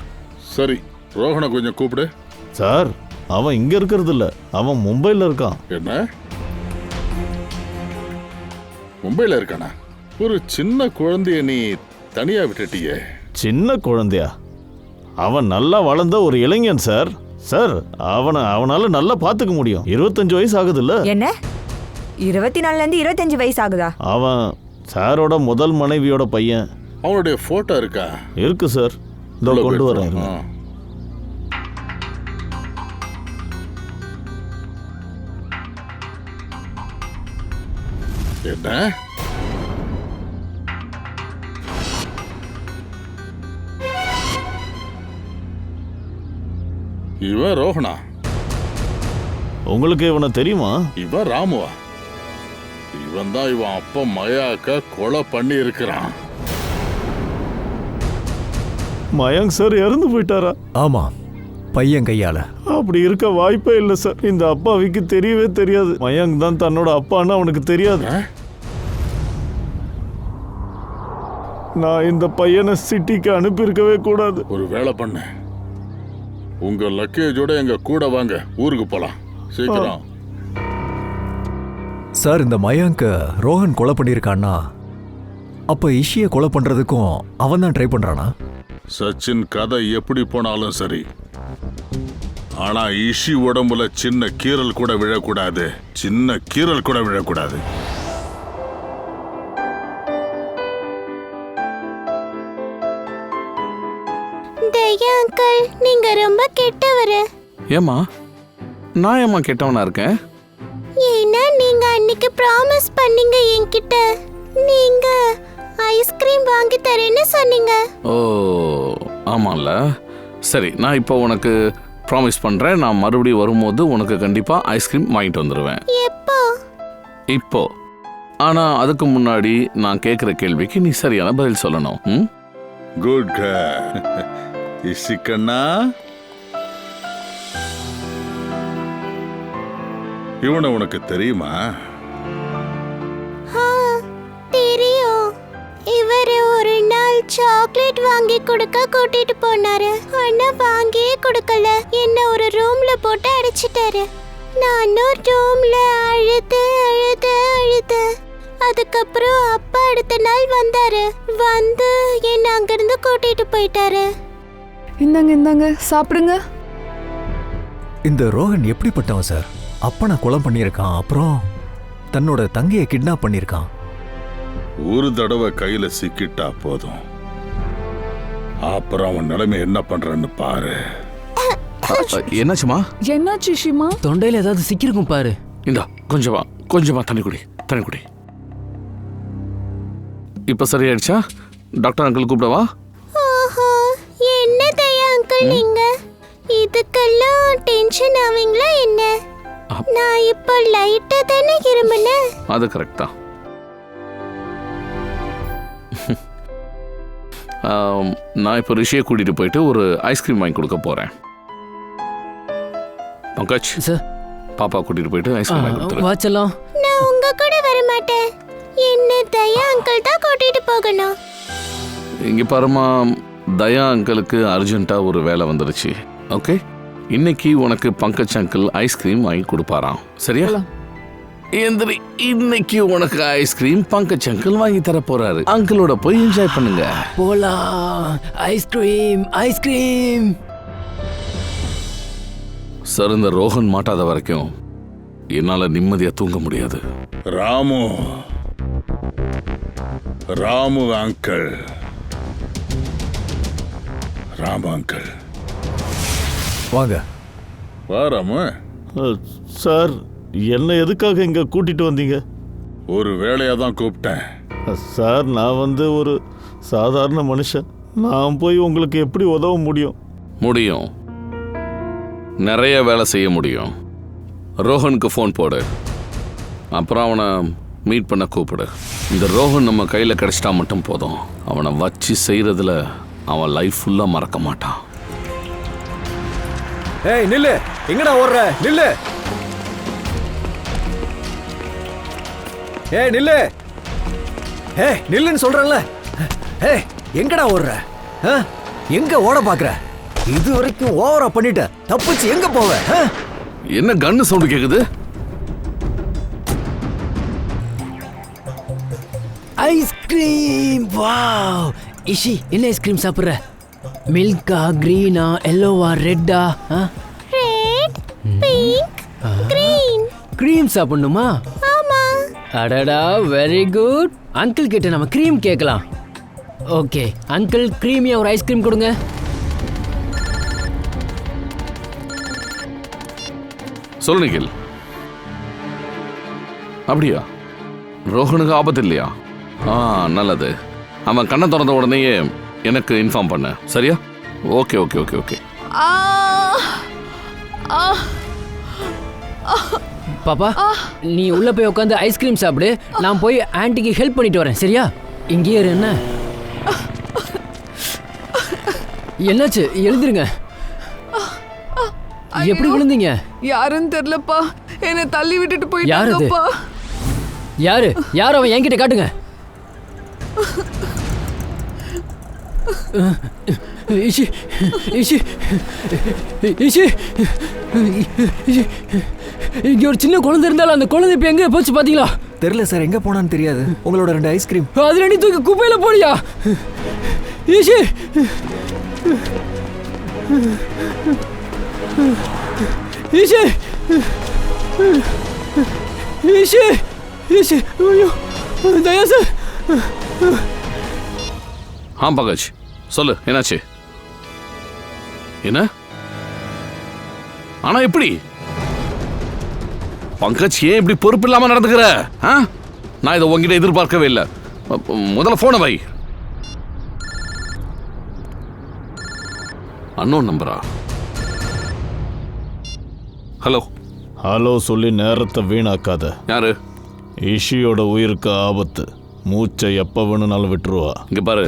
சரி, ரோஹனை கொஞ்சம் கூப்பிடு. சார், அவன் இங்கே இருக்கிறது இல்லை, அவன் மும்பையில் இருக்கான். என்ன, மும்பையில் இருக்கானா? ஒரு சின்ன குழந்தைய நீ தனியா விட்டுட்டியே. சின்ன குழந்தையா? அவன் நல்லா வளர்ந்த ஒரு இளைஞன் சார். சார், அவனால நல்லா பார்த்துக்க முடியும். 25 வயசு ஆகுதுல்ல? என்ன 24லேருந்து 25 வயசு ஆகுதா? அவன் சாரோட முதல் மனைவியோட பையன். அவனுடைய போட்டோ இருக்கா? இருக்கு சார், இதோ கொண்டு வரேன். என்ன, இவன் ரோஹனா? உங்களுக்கு இவனை தெரியுமா? இவன் ராமுவா? இவன் தான் இவன் அப்பா மயாக்க கொலை பண்ணி இருக்கிறான். மயங்க் சார் இறந்து போயிட்டாரா? ஆமா, பையன் கையால. அப்படி இருக்க வாய்ப்பே இல்லை சார். இந்த அப்பாவிக்கு தெரியவே தெரியாது மயங்க் தான் தன்னோட அப்பான்னு அவனுக்கு தெரியாது. நான் இந்த பையனை சிட்டிக்கு அனுப்பியிருக்கவே கூடாது. ஒரு வேலை பண்ண, உங்க லக்கேஜோட எங்க கூட வாங்க, ஊருக்கு போலாம் சீக்கிரம். சார், இந்த மயங்க ரோஹன் கொலை பண்ணியிருக்கான்னா அப்ப இஷியை கொலை பண்றதுக்கும் அவன் தான் ட்ரை பண்றானா? சச்சின் கதை எப்படி போனாலும் சரி, ஆனா இஷி உடம்புல சின்ன கீறல் கூட விழக்கூடாது. சின்ன கீறல் கூட விழக்கூடாது. தயா அங்கிள், நீங்க ரொம்ப கெட்டவரு. ஏமா நான் ஏமா கெட்டவனா இருக்கேன்? ஏன்னா நீங்க அன்னைக்கு ப்ராமிஸ் பண்ணீங்க என்கிட்ட. நீங்க ஐஸ்கிரீம் வாங்கி தரேன்னு சொன்னீங்க. ஓ ஆமாம்ல. சரி, நான் இப்போ உனக்கு ப்ராமிஸ் பண்ணுறேன், நான் மறுபடியும் வரும்போது உனக்கு கண்டிப்பாக ஐஸ்கிரீம் வாங்கிட்டு வந்துடுவேன். எப்போ? இப்போ. ஆனால் அதுக்கு முன்னாடி நான் கேட்குற கேள்விக்கு நீ சரியான பதில் சொல்லணும். ம், குட். இசிக்கண்ணா, இவனை உனக்கு தெரியுமா? தெரியும். இவரு ஒரு நாள் சாக்லேட் வாங்கி கொடுக்க கூட்டிட்டு போனாரு. ஆனா வாங்கியே கொடுக்கல. என்ன ஒரு ரூம்ல போட்டு அடைச்சிட்டாரு. நானும் ரூம்ல அழுது. அதுக்கப்புறம் அப்பா அடுத்த நாள் வந்தாரு. வந்து என்ன அங்கிருந்து கூட்டிட்டு போயிட்டாரு. இந்தாங்க சாப்பிடுங்க. இந்த ரோஹன் எப்படிப்பட்டவன் சார்? அப்பனை கொலை பண்ணியிருக்கான், அப்புறம் தன்னோட தங்கையை கிட்னாப் பண்ணியிருக்கான். ஒரு தடவை கையில சிக்கிட்டா போதும், அப்புறம் அவன் நிலைமை என்ன பண்றன்னு பாரு. என்னாச்சுமா? என்னாச்சு ஷிமா? தொண்டையில ஏதாவது சிக்கிருக்கும் பாரு. இந்தா கொஞ்சமா தண்ணி குடி. இப்போ சரியாயிடுச்சா? Doctor uncle கூப்பிடவா? ஓஹோ, என்ன தயா அங்கிள் நீங்க இதுக்கெல்லாம் டென்ஷன் ஆவீங்களா என்ன? நான் இப்போ லைட்டா தானே இருமுனேன். அது கரெக்ட் தான். நான் இப்போ ரிஷியை கூட்டிட்டு போயிட்டு ஒரு ஐஸ்கிரீம் வாங்கி கொடுக்க போறேன். பங்கஜ் சார், பாப்பா கூட்டிட்டு போயிட்டு ஐஸ்கிரீம் வாங்கி கொடுத்துரு. வாச்சலாம். நான் உங்க கூட வர மாட்டேன். என்ன தயா அங்கிள் தான் கூட்டிட்டு போகணும். இங்க பாருமா, தயா அங்கிளுக்கு அர்ஜென்ட்டா ஒரு வேலை வந்துருச்சு. ஓகே, இன்னைக்கு உனக்கு பங்கஜ் அங்கிள் ஐஸ்கிரீம் வாங்கி கொடுப்பாராம். சரியா? எந்திரி, இன்னைக்கு உனக்கு ஐஸ்கிரீம் பங்கஜ் அங்கிள் வாங்கி தர போறாரு. அங்கிளோட போய் என்ஜாய் பண்ணுங்க. போலாம். ஐஸ்கிரீம். சார், இந்த ரோஹன் மாட்டாத வரைக்கும் என்னால நிம்மதியா தூங்க முடியாது. ராமு ராமு அங்கிள், ராமு அங்கிள் வாங்க. வா ராமு. சார், என்ன எதுக்காக இங்கே கூட்டிகிட்டு வந்தீங்க? ஒரு வேலையாக தான் கூப்பிட்டேன். சார், நான் ஒரு சாதாரண மனுஷன். நான் போய் உங்களுக்கு எப்படி உதவ முடியும்? முடியும், நிறைய வேலை செய்ய முடியும். ரோஹனுக்கு ஃபோன் போடு, அப்புறம் அவனை மீட் பண்ண கூப்பிடு. இந்த ரோஹன் நம்ம கையில் கிடைச்சிட்டா மட்டும் போதும். அவனை வச்சு செய்கிறதுல அவன் லைஃப் ஃபுல்லாக மறக்க மாட்டான். ஏய் நில்லு, எங்கடா ஓடுற? நில்லு. ஏய் நில்லு. ஏய் நில்லுன்னு சொல்றேன்ல. ஏய் எங்கடா ஓடுற? எங்க ஓட பாக்குற? இது வரைக்கும் ஓவரா பண்ணிட்ட. தப்பிச்சு எங்க போவ? என்ன கன்னு சவுண்ட் கேக்குது? ஐஸ்கிரீம். வாவ். இஷி, என்ன ஐஸ்கிரீம் சாப்பிடுற? மில்கா, கிரீனா, எல்லோவா, ரெட்டா? Red, pink, green. கிரீம் சாப்பிடணுமா? ஆமா. அடடா, வெரி குட். அங்கிள் கிட்ட நம்ம கிரீம் கேட்கலாம். ஓகே அங்கிள், கிரீமியா ஒரு ஐஸ்கிரீம் கொடுங்க. சொல்லு நிகில். அப்படியா? ரோஹனுக்கு ஆபத்து இல்லையா? நல்லது. அவன் கண்ணை திறந்த உடனேயே எனக்கு இன்ஃபார்ம் பண்ண, சரியா? Okay okay okay okay. பாப்பா, நீ உள்ள போய் உட்காந்து ஐஸ்கிரீம் சாப்பிடு. நான் போய் ஆன்ட்டிக்கு ஹெல்ப் பண்ணிட்டு வரேன், சரியா? இங்கே இரு. என்ன என்னாச்சு? எழுந்திருங்க. எப்படி விழுந்தீங்க? யாருன்னு தெரியலப்பா, என்னை தள்ளி விட்டுட்டு போயிட்டாங்கப்பா. யாரு? யார் அவன்? என்கிட்ட காட்டுங்க. இஷி இஷி இஷி, இங்க ஒரு சின்ன குழந்தை இருந்தாலும் அந்த குழந்தை இப்ப எங்க போச்சு பாத்தீங்களா? தெரியல சார், எங்க போனான்னு தெரியாது. உங்களோட 2 ஐஸ்கிரீம் அதுல நீ தூக்கி குப்பையில போடியா? இஷி இஷி இஷி இஷி, ஐயோ தயா சார். பங்கஜ் சொல்லு, என்னாச்சு? என்ன? ஆனா எப்படி பங்கஜ், ஏன் இப்படி பொறுப்பு இல்லாம நடந்துக்கிற? நான் இதை உங்ககிட்ட எதிர்பார்க்கவே இல்லை. முதல்ல போனை வை. அன்னோன் நம்பரா? ஹலோ ஹலோ சொல்லி நேரத்தை வீணாக்காத. யாரு? இஷியோட உயிருக்கு ஆபத்து. மூச்சை எப்போ வேணும்னாலும் விட்டுருவா. இங்க பாரு,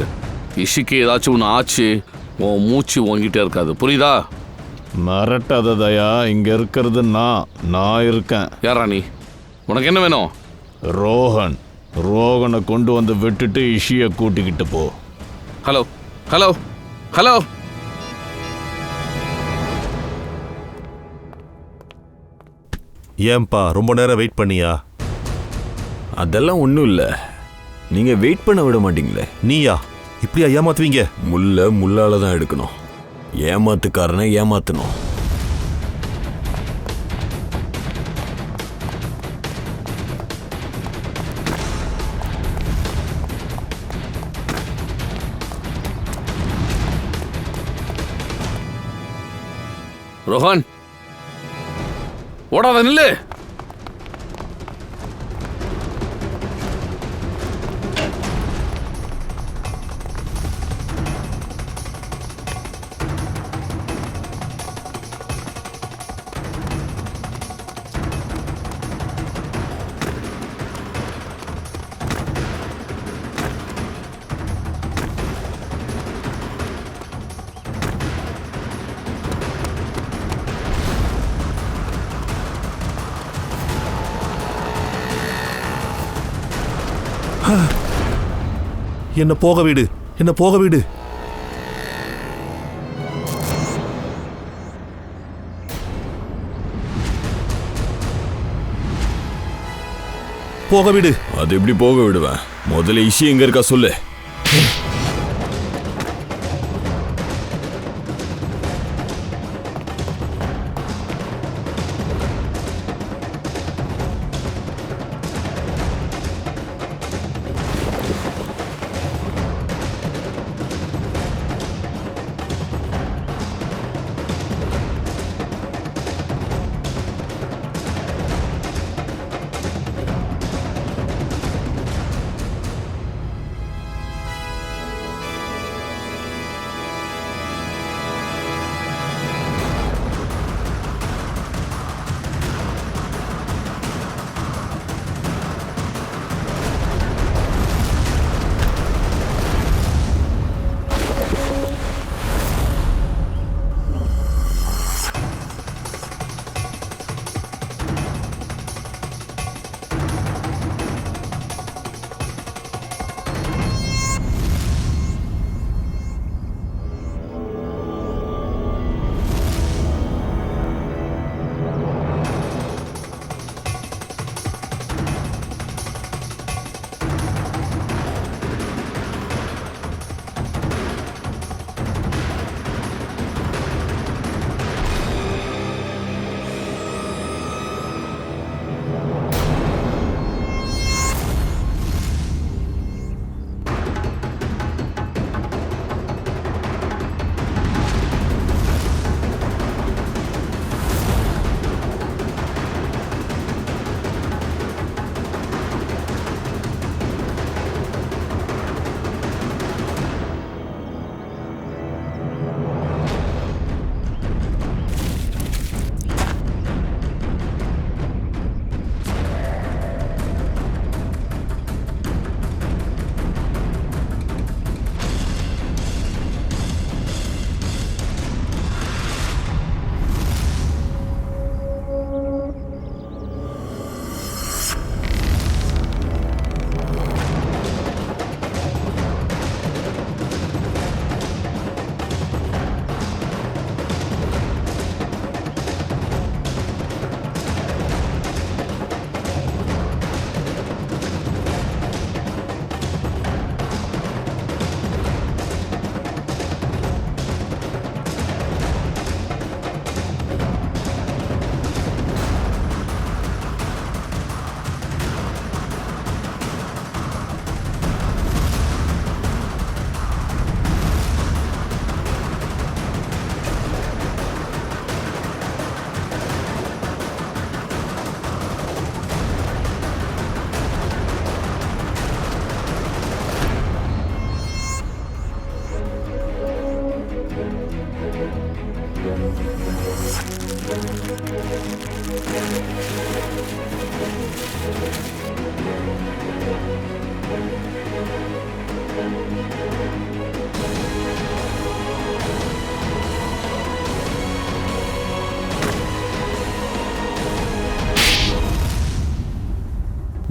இஷிக்கு ஏதாச்சும் ஒன்று ஆச்சு, உன் மூச்சு உங்ககிட்ட இருக்காது, புரியுதா? மிரட்டாத தயா, இங்க இருக்கிறது நான் இருக்கேன். யாரா நீ? உனக்கு என்ன வேணும்? ரோகனை கொண்டு வந்து விட்டுட்டு இஷியை கூட்டிக்கிட்டு போ. Hello hello hello. ஏன்பா ரொம்ப நேரம் வெயிட் பண்ணியா? அதெல்லாம் ஒன்றும் இல்லை, நீங்கள் வெயிட் பண்ண விட மாட்டீங்களே. நீயா இப்படியா ஏமாத்துவீங்க? முள்ளால தான் எடுக்கணும். ஏமாத்துக்காரனை ஏமாத்தணும். ரோஹன், ஓடாத, நில்லு. என்ன போக விடு, என்ன போக விடு. போக விடு. அது எப்படி போக விடுவேன்? முதல்ல இஷி எங்க இருக்கா சொல்லு.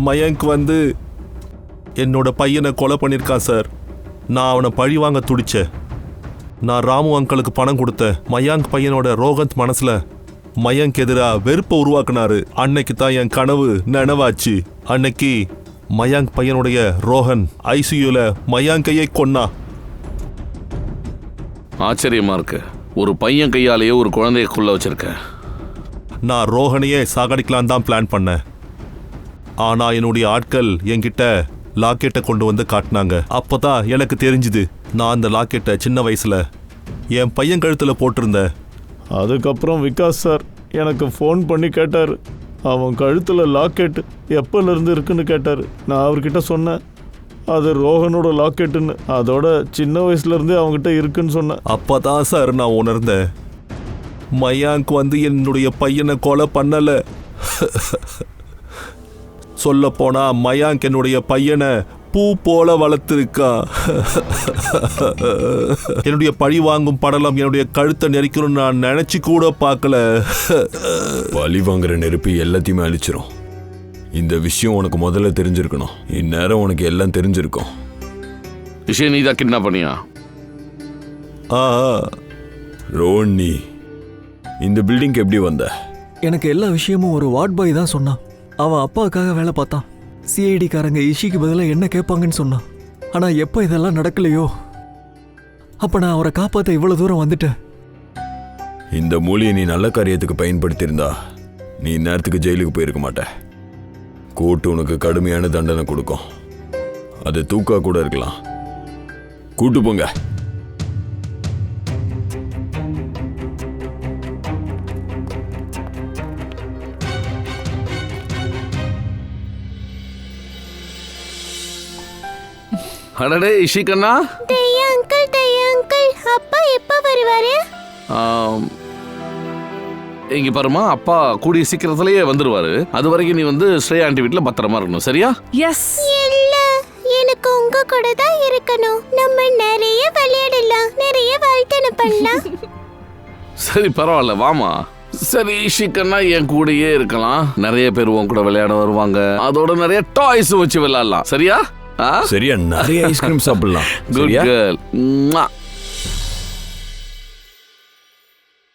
மயங்க் வந்து என்னோட பையனை கொலை பண்ணியிருக்கான் சார். நான் அவனை பழி வாங்க துடிச்சேன். நான் ராமு அங்கிளுக்கு பணம் கொடுத்தேன். மயாங்க் பையனோட ரோஹந்த் மனசுல மயங்க் எதிராக வெறுப்பை உருவாக்குனாரு. அன்னைக்கு தான் என் கனவு நனவாச்சு. அன்னைக்கு மயாங்க் பையனுடைய ரோஹன் ஐசியூல மயாங்கையை கொன்னா. ஆச்சரியமா இருக்கு, ஒரு பையன் கையாலேயே ஒரு குழந்தைய கொள்ள வச்சிருக்க. நான் ரோஹனையே சாகடிக்கலாம் தான் பிளான் பண்ணேன். ஆனா என்னுடைய ஆட்கள் என்கிட்ட லாக்கெட்டை கொண்டு வந்து காட்டினாங்க. அப்போதான் எனக்கு தெரிஞ்சுது, நான் அந்த லாக்கெட்டை சின்ன வயசுல என் பையன் கழுத்துல போட்டிருந்தேன். அதுக்கப்புறம் விகாஸ் சார் எனக்கு ஃபோன் பண்ணி கேட்டார், அவன் கழுத்தில் லாக்கெட் எப்போலேருந்து இருக்குன்னு கேட்டார். நான் அவர்கிட்ட சொன்னேன் அது ரோஹனோட லாக்கெட்டுன்னு. அதோட சின்ன வயசுலேருந்தே அவங்ககிட்ட இருக்குன்னு சொன்னேன். அப்போதான் சார் நான் உணர்ந்தேன், மயாங்க் வந்து என்னுடைய பையனை கொலை பண்ணல. சொல்ல போனா மயாங்க் என்னுடைய பையனை பூ போல வளர்த்திருக்கா. என்னுடைய பழி வாங்கும் படலம் என்னுடைய கழுத்தை நெரிக்கணும்னு நான் நினைச்சு கூட பார்க்கல. பழி வாங்குற நெருப்பு எல்லாத்தையுமே அழிச்சிரும். இந்த விஷயம் உனக்கு முதல்ல தெரிஞ்சிருக்கணும். இந்நேரம் உனக்கு எல்லாம் தெரிஞ்சிருக்கும். விஷயம் நீதான் கிட்னாப் பண்ணியா? ரோஹன், நீ இந்த பில்டிங்க்கு எப்படி வந்த? எனக்கு எல்லா விஷயமும் ஒரு வார்ட் பாய் தான் சொன்னான். அவன் அப்பாவுக்காக வேலை பார்த்தான். சிஐடிக்காரங்க இஷிக்கு பதிலாக என்ன கேட்பாங்கன்னு சொன்னான். ஆனால் எப்போ இதெல்லாம் நடக்கலையோ அப்போ நான் அவரை காப்பாற்ற இவ்வளோ தூரம் வந்துட்டேன். இந்த மூலியை நீ நல்ல காரியத்துக்கு பயன்படுத்தியிருந்தா நீ நேரத்துக்கு ஜெயிலுக்கு போயிருக்க மாட்ட. கோர்ட்டு உனக்கு கடுமையான தண்டனை கொடுக்கும். அது தூக்கா கூட இருக்கலாம். கூட்டு போங்க. அடடே இஷிகண்ணா, அங்கிள் அப்பா எப்போ வருவாரு? இங்க பாருமா, அப்பா கூடிய சீக்கிரத்திலேயே வந்துருவாரு. அது வரைக்கும் நீ வந்து ஸ்ரேயா ஆண்டி வீட்டுல பத்திரமா இருக்கணும், சரியா? எஸ். இல்ல, எனக்கு உங்க கூட தான் இருக்கணும். நம்ம நிறைய விளையாடலாம், நிறைய வாழ்க்கை பண்ணலாம். சரி பரவாயில்ல, வாமா. சரி இஷிகண்ணா, என் கூடயே இருக்கலாம். நிறைய பேர் உன் கூட விளையாட வருவாங்க. அதோட நிறைய டாய்ஸ் வச்சு விளையாடலாம், சரியா? சரியா, நிறைய ஐஸ்கிரீம் சாப்பிடலாம். Good girl.